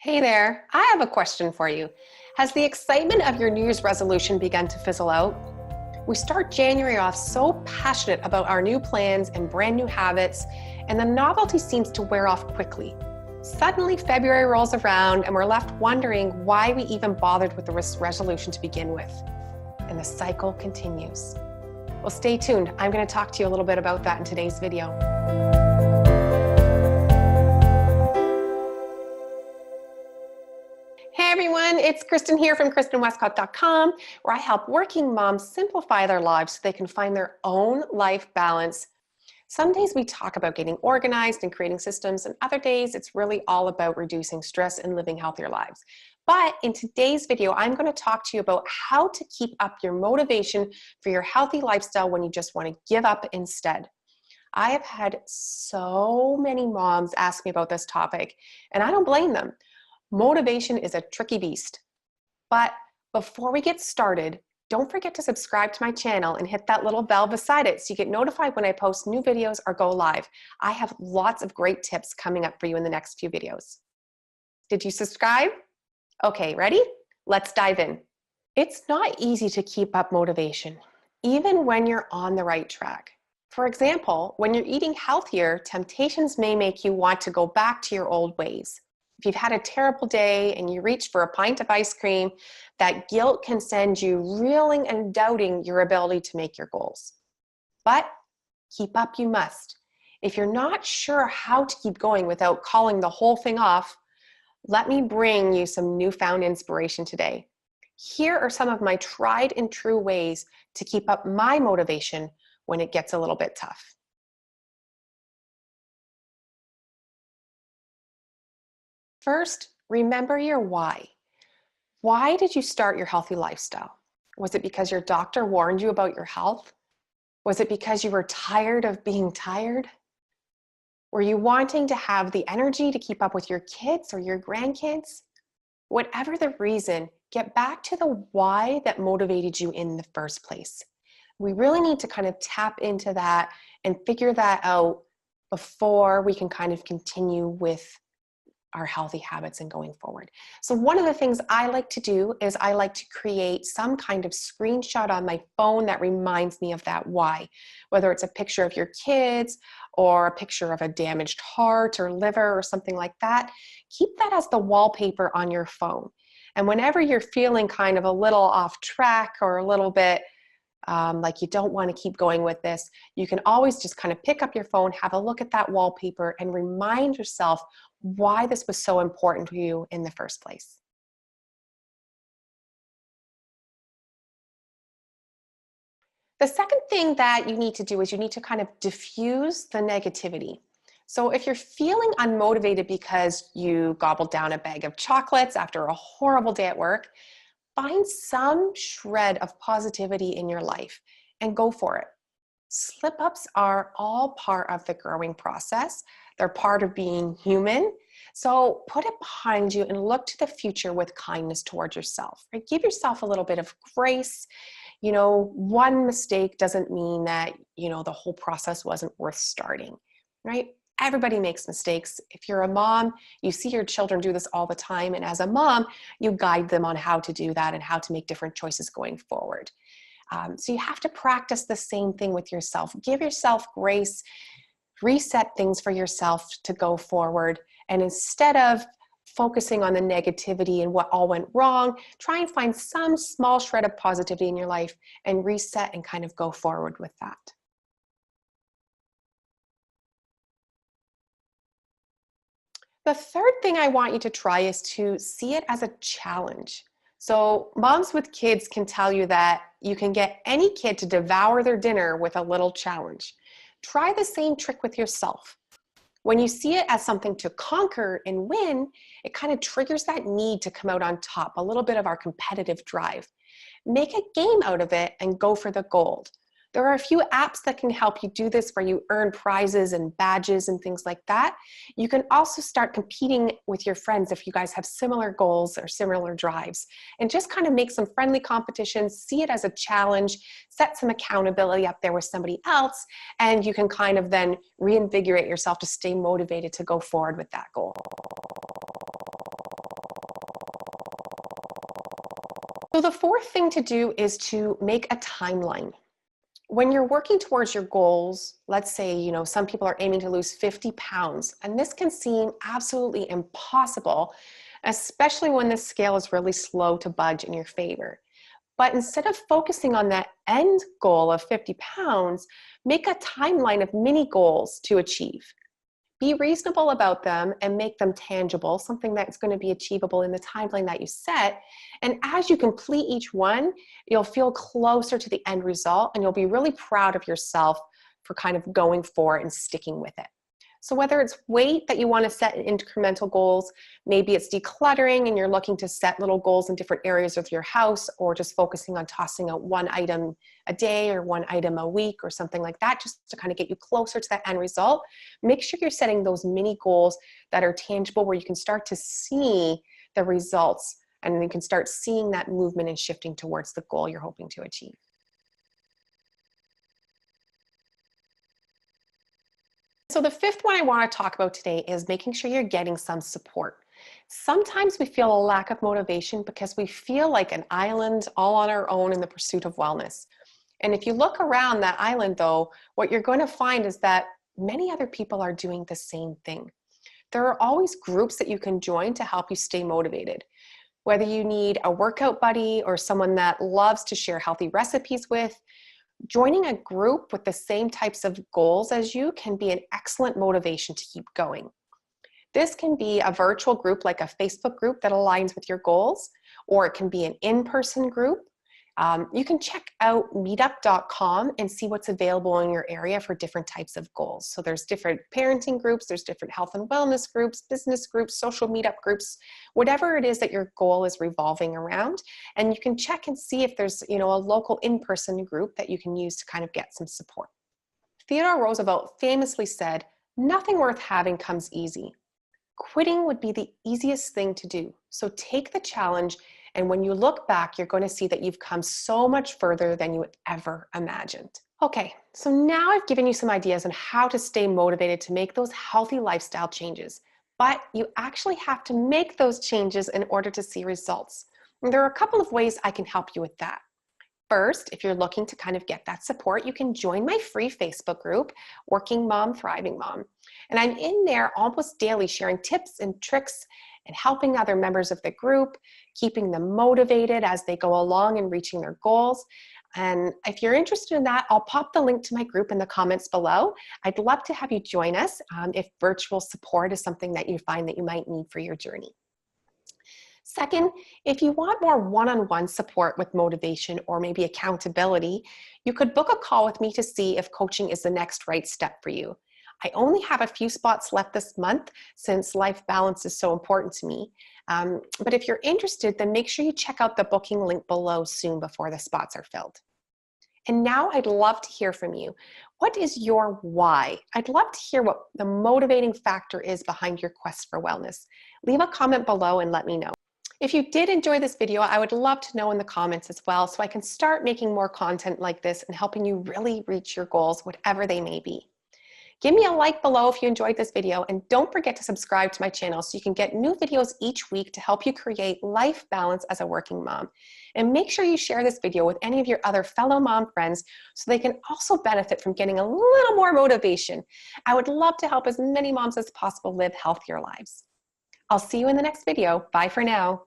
Hey there, I have a question for you. Has the excitement of your New Year's resolution begun to fizzle out? We start January off so passionate about our new plans and brand new habits, and the novelty seems to wear off quickly. Suddenly, February rolls around, and we're left wondering why we even bothered with the resolution to begin with. And the cycle continues. Well, stay tuned. I'm going to talk to you a little bit about that in today's video. Hey everyone, it's Kristen here from KristenWestcott.com, where I help working moms simplify their lives so they can find their own life balance. Some days we talk about getting organized and creating systems, and other days it's really all about reducing stress and living healthier lives. But in today's video, I'm going to talk to you about how to keep up your motivation for your healthy lifestyle when you just want to give up instead. I have had so many moms ask me about this topic, and I don't blame them. Motivation is a tricky beast. But before we get started, don't forget to subscribe to my channel and hit that little bell beside it so you get notified when I post new videos or go live. I have lots of great tips coming up for you in the next few videos. Did you subscribe? Okay, ready? Let's dive in. It's not easy to keep up motivation, even when you're on the right track. For example, when you're eating healthier, temptations may make you want to go back to your old ways. If you've had a terrible day and you reach for a pint of ice cream, that guilt can send you reeling and doubting your ability to make your goals. But keep up you must. If you're not sure how to keep going without calling the whole thing off, let me bring you some newfound inspiration today. Here are some of my tried and true ways to keep up my motivation when it gets a little bit tough. First, remember your why. Why did you start your healthy lifestyle? Was it because your doctor warned you about your health? Was it because you were tired of being tired? Were you wanting to have the energy to keep up with your kids or your grandkids? Whatever the reason, get back to the why that motivated you in the first place. We really need to kind of tap into that and figure that out before we can kind of continue with our healthy habits and going forward. So one of the things I like to do is I like to create some kind of screenshot on my phone that reminds me of that why, whether it's a picture of your kids or a picture of a damaged heart or liver or something like that. Keep that as the wallpaper on your phone. And whenever you're feeling kind of a little off track or a little bit like you don't want to keep going with this, you can always just kind of pick up your phone, have a look at that wallpaper, and remind yourself why this was so important to you in the first place. The second thing that you need to do is you need to kind of diffuse the negativity. So if you're feeling unmotivated because you gobbled down a bag of chocolates after a horrible day at work, find some shred of positivity in your life and go for it. Slip-ups are all part of the growing process. They're part of being human. So put it behind you and look to the future with kindness towards yourself. Right? Give yourself a little bit of grace. You know, one mistake doesn't mean that, the whole process wasn't worth starting, right? Everybody makes mistakes. If you're a mom, you see your children do this all the time. And as a mom, you guide them on how to do that and how to make different choices going forward. So you have to practice the same thing with yourself. Give yourself grace, reset things for yourself to go forward. And instead of focusing on the negativity and what all went wrong, try and find some small shred of positivity in your life and reset and kind of go forward with that. The third thing I want you to try is to see it as a challenge. So moms with kids can tell you that you can get any kid to devour their dinner with a little challenge. Try the same trick with yourself. When you see it as something to conquer and win, it kind of triggers that need to come out on top, a little bit of our competitive drive. Make a game out of it and go for the gold. There are a few apps that can help you do this where you earn prizes and badges and things like that. You can also start competing with your friends if you guys have similar goals or similar drives, and just kind of make some friendly competitions, see it as a challenge, set some accountability up there with somebody else, and you can kind of then reinvigorate yourself to stay motivated to go forward with that goal. So the fourth thing to do is to make a timeline. When you're working towards your goals, let's say, some people are aiming to lose 50 pounds, and this can seem absolutely impossible, especially when the scale is really slow to budge in your favor. But instead of focusing on that end goal of 50 pounds, make a timeline of mini goals to achieve. Be reasonable about them and make them tangible, something that's going to be achievable in the timeline that you set. And as you complete each one, you'll feel closer to the end result and you'll be really proud of yourself for kind of going for it and sticking with it. So whether it's weight that you want to set in incremental goals, maybe it's decluttering and you're looking to set little goals in different areas of your house, or just focusing on tossing out one item a day or one item a week or something like that, just to kind of get you closer to that end result. Make sure you're setting those mini goals that are tangible, where you can start to see the results and you can start seeing that movement and shifting towards the goal you're hoping to achieve. So the fifth one I want to talk about today is making sure you're getting some support. Sometimes we feel a lack of motivation because we feel like an island all on our own in the pursuit of wellness. And if you look around that island though, what you're going to find is that many other people are doing the same thing. There are always groups that you can join to help you stay motivated. Whether you need a workout buddy or someone that loves to share healthy recipes with, joining a group with the same types of goals as you can be an excellent motivation to keep going. This can be a virtual group like a Facebook group that aligns with your goals, or it can be an in-person group. You can check out meetup.com and see what's available in your area for different types of goals. So there's different parenting groups, there's different health and wellness groups, business groups, social meetup groups, whatever it is that your goal is revolving around. And you can check and see if there's a local in-person group that you can use to kind of get some support. Theodore Roosevelt famously said, "Nothing worth having comes easy. Quitting would be the easiest thing to do. So take the challenge, and when you look back, you're going to see that you've come so much further than you ever imagined." Okay, so now I've given you some ideas on how to stay motivated to make those healthy lifestyle changes, but you actually have to make those changes in order to see results. And there are a couple of ways I can help you with that. First, if you're looking to kind of get that support, you can join my free Facebook group, Working Mom, Thriving Mom. And I'm in there almost daily sharing tips and tricks and helping other members of the group, keeping them motivated as they go along and reaching their goals. And if you're interested in that, I'll pop the link to my group in the comments below. I'd love to have you join us if virtual support is something that you find that you might need for your journey. Second, if you want more one-on-one support with motivation or maybe accountability, you could book a call with me to see if coaching is the next right step for you. I only have a few spots left this month since life balance is so important to me. But if you're interested, then make sure you check out the booking link below soon before the spots are filled. And now I'd love to hear from you. What is your why? I'd love to hear what the motivating factor is behind your quest for wellness. Leave a comment below and let me know. If you did enjoy this video, I would love to know in the comments as well, so I can start making more content like this and helping you really reach your goals, whatever they may be. Give me a like below if you enjoyed this video, and don't forget to subscribe to my channel so you can get new videos each week to help you create life balance as a working mom. And make sure you share this video with any of your other fellow mom friends so they can also benefit from getting a little more motivation. I would love to help as many moms as possible live healthier lives. I'll see you in the next video. Bye for now.